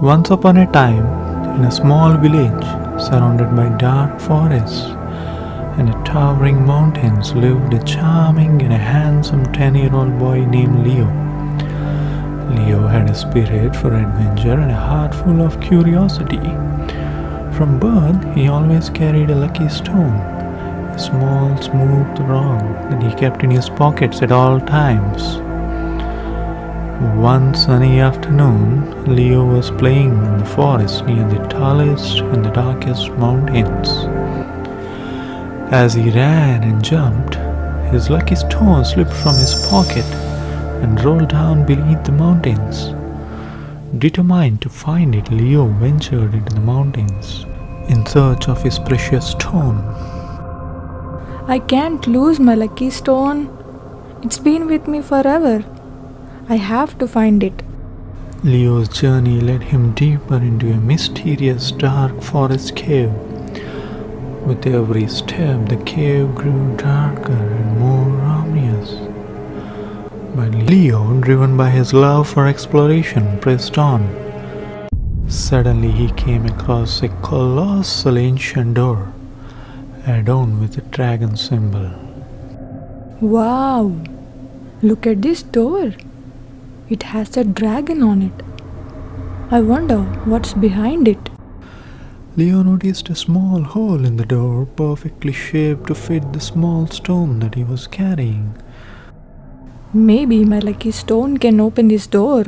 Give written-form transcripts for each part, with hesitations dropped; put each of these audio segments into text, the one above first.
Once upon a time, in a small village surrounded by dark forests and towering mountains, lived a charming and a handsome 10-year-old boy named Leo. Leo had a spirit for adventure and a heart full of curiosity. From birth, he always carried a lucky stone, a small, smooth rock that he kept in his pockets at all times. One sunny afternoon, Leo was playing in the forest near the tallest and the darkest mountains. As he ran and jumped, his lucky stone slipped from his pocket and rolled down beneath the mountains. Determined to find it, Leo ventured into the mountains in search of his precious stone. I can't lose my lucky stone. It's been with me forever. I have to find it. Leo's journey led him deeper into a mysterious dark forest cave. With every step, the cave grew darker and more ominous. But Leo, driven by his love for exploration, pressed on. Suddenly he came across a colossal ancient door, adorned with a dragon symbol. Wow! Look at this door. It has a dragon on it. I wonder what's behind it. Leo noticed a small hole in the door, perfectly shaped to fit the small stone that he was carrying. Maybe my lucky stone can open this door.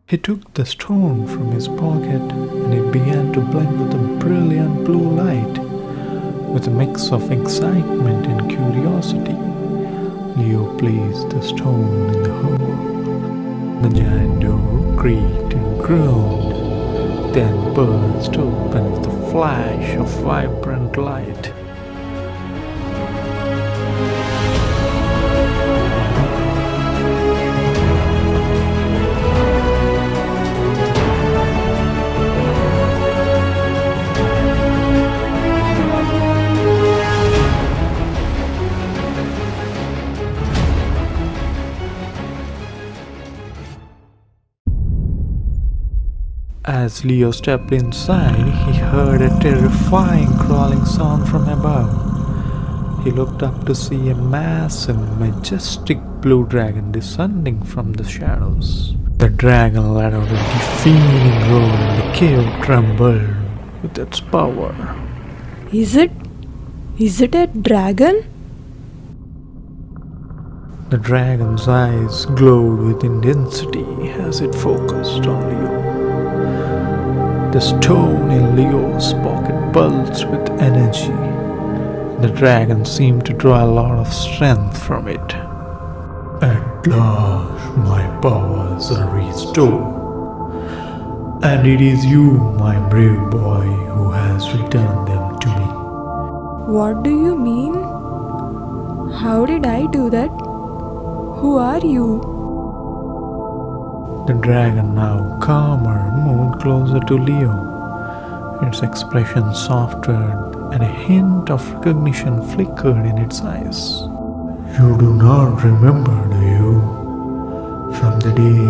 He took the stone from his pocket and it began to blink with a brilliant blue light. With a mix of excitement and curiosity, Leo placed the stone in the hole. The giant door creaked and groaned, then burst open with a flash of vibrant light. As Leo stepped inside, he heard a terrifying crawling sound from above. He looked up to see a massive, majestic blue dragon descending from the shadows. The dragon let out a defeating roar and the cave trembled with its power. Is it a dragon? The dragon's eyes glowed with intensity as it focused on Leo. The stone in Leo's pocket pulsed with energy. The dragon seemed to draw a lot of strength from it. At last, my powers are restored. And it is you, my brave boy, who has returned them to me. What do you mean? How did I do that? Who are you? The dragon, now calmer, moved closer to Leo. Its expression softened and a hint of recognition flickered in its eyes. You do not remember, do you? From the day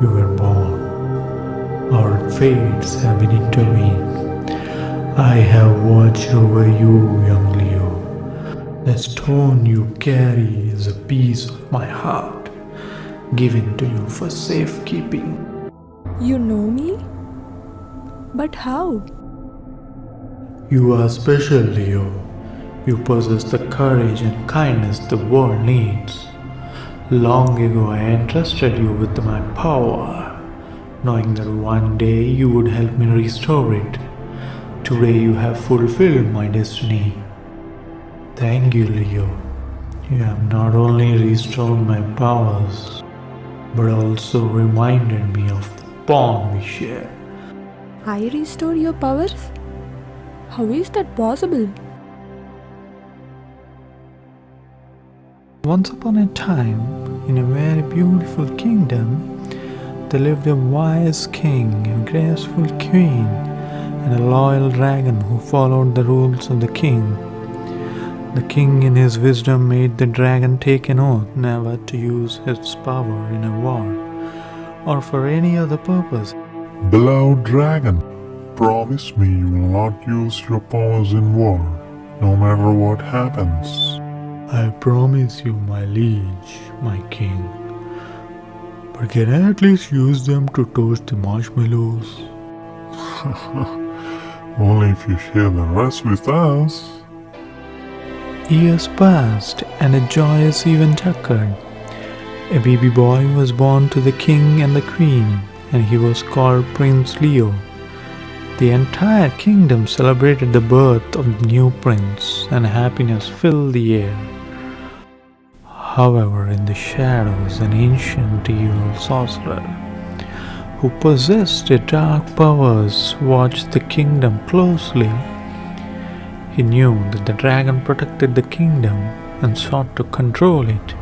you were born, our fates have been intervened. I have watched over you, young Leo. The stone you carry is a piece of my heart, given to you for safekeeping. You know me? But how? You are special, Leo. You possess the courage and kindness the world needs. Long ago I entrusted you with my power, knowing that one day you would help me restore it. Today you have fulfilled my destiny. Thank you, Leo. You have not only restored my powers, but also reminded me of the bond we share. I restore your powers? How is that possible? Once upon a time, in a very beautiful kingdom, there lived a wise king, a graceful queen, and a loyal dragon who followed the rules of the king. The king in his wisdom made the dragon take an oath never to use its power in a war or for any other purpose. Beloved dragon, promise me you will not use your powers in war, no matter what happens. I promise you, my liege, my king. But can I at least use them to toast the marshmallows? Only if you share the rest with us. Years passed and a joyous event occurred. A baby boy was born to the king and the queen, and he was called Prince Leo. The entire kingdom celebrated the birth of the new prince, and happiness filled the air. However, in the shadows, an ancient evil sorcerer who possessed the dark powers watched the kingdom closely. He knew that the dragon protected the kingdom and sought to control it.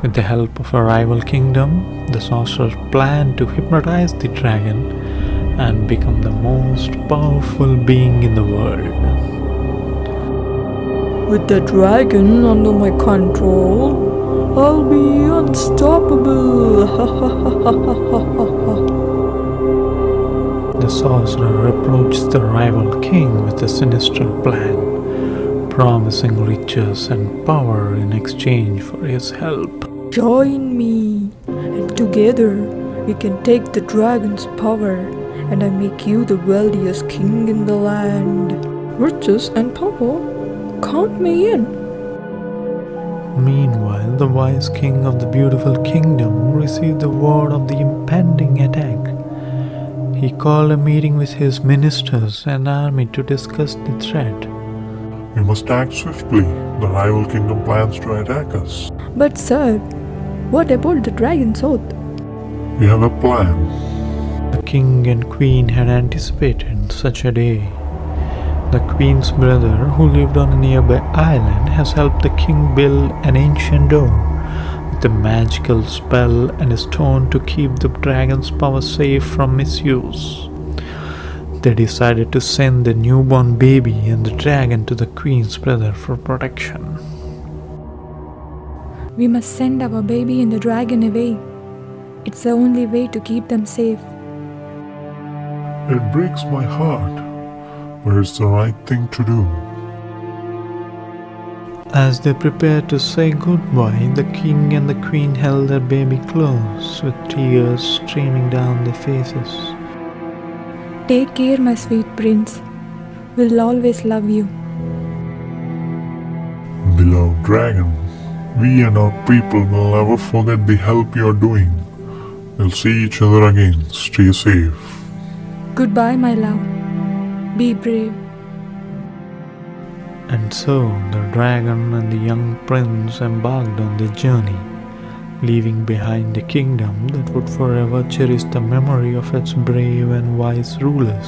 With the help of a rival kingdom, the sorcerer planned to hypnotize the dragon and become the most powerful being in the world. With the dragon under my control, I'll be unstoppable. The sorcerer approached the rival king with a sinister plan, promising riches and power in exchange for his help. Join me, and together we can take the dragon's power, and I make you the wealthiest king in the land. Riches and power, count me in. Meanwhile, the wise king of the beautiful kingdom received the word of the impending attack. He called a meeting with his ministers and army to discuss the threat. We must act swiftly. The rival kingdom plans to attack us. But sir, what about the dragon's oath? We have a plan. The king and queen had anticipated such a day. The queen's brother, who lived on a nearby island, has helped the king build an ancient door with a magical spell and a stone to keep the dragon's power safe from misuse. They decided to send the newborn baby and the dragon to the queen's brother for protection. We must send our baby and the dragon away. It's the only way to keep them safe. It breaks my heart, but it's the right thing to do. As they prepared to say goodbye, the king and the queen held their baby close, with tears streaming down their faces. Take care, my sweet prince. We'll always love you. Beloved dragon, we and our people will never forget the help you are doing. We'll see each other again. Stay safe. Goodbye, my love. Be brave. And so the dragon and the young prince embarked on their journey, leaving behind a kingdom that would forever cherish the memory of its brave and wise rulers.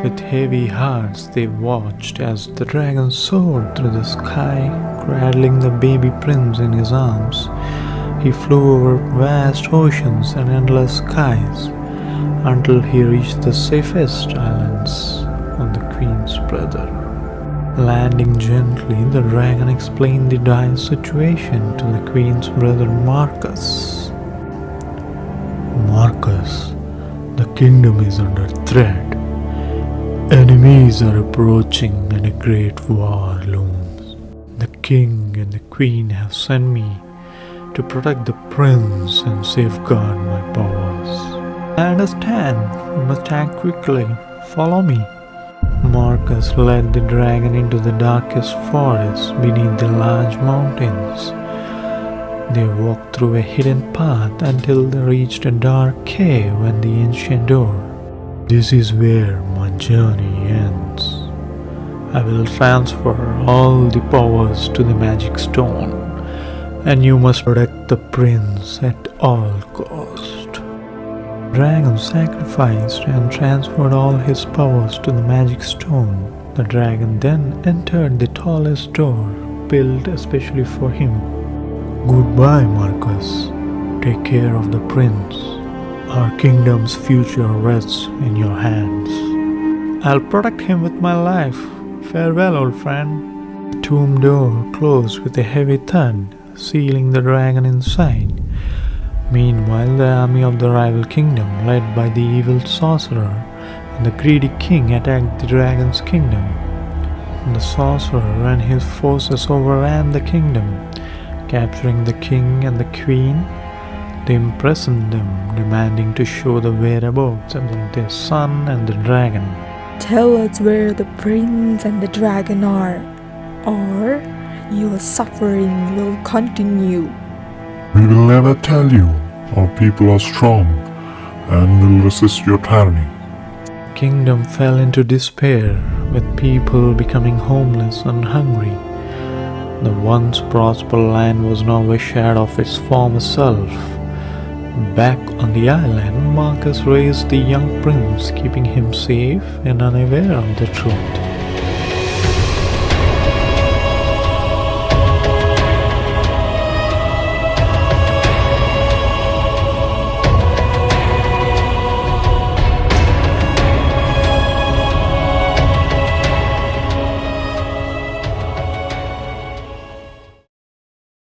With heavy hearts they watched as the dragon soared through the sky, cradling the baby prince in his arms. He flew over vast oceans and endless skies until he reached the safest islands of the queen's brother. Landing gently, the dragon explained the dire situation to the queen's brother Marcus. Marcus, the kingdom is under threat. Enemies are approaching and a great war looms. The king and the queen have sent me to protect the prince and safeguard my powers. I understand. We must act quickly. Follow me. Marcus led the dragon into the darkest forest beneath the large mountains. They walked through a hidden path until they reached a dark cave and the ancient door. This is where my journey ends. I will transfer all the powers to the magic stone, and you must protect the prince at all cost. Dragon sacrificed and transferred all his powers to the magic stone. The dragon then entered the tallest door, built especially for him. Goodbye, Marcus. Take care of the prince. Our kingdom's future rests in your hands. I'll protect him with my life. Farewell, old friend. The tomb door closed with a heavy thud, sealing the dragon inside. Meanwhile, the army of the rival kingdom, led by the evil sorcerer and the greedy king, attacked the dragon's kingdom. The sorcerer and his forces overran the kingdom, capturing the king and the queen. They imprisoned them, demanding to show the whereabouts of their son and the dragon. Tell us where the prince and the dragon are, or your suffering will continue. We will never tell you. Our people are strong and will resist your tyranny. The kingdom fell into despair, with people becoming homeless and hungry. The once prosperous land was now a shadow of its former self. Back on the island, Marcus raised the young prince, keeping him safe and unaware of the truth.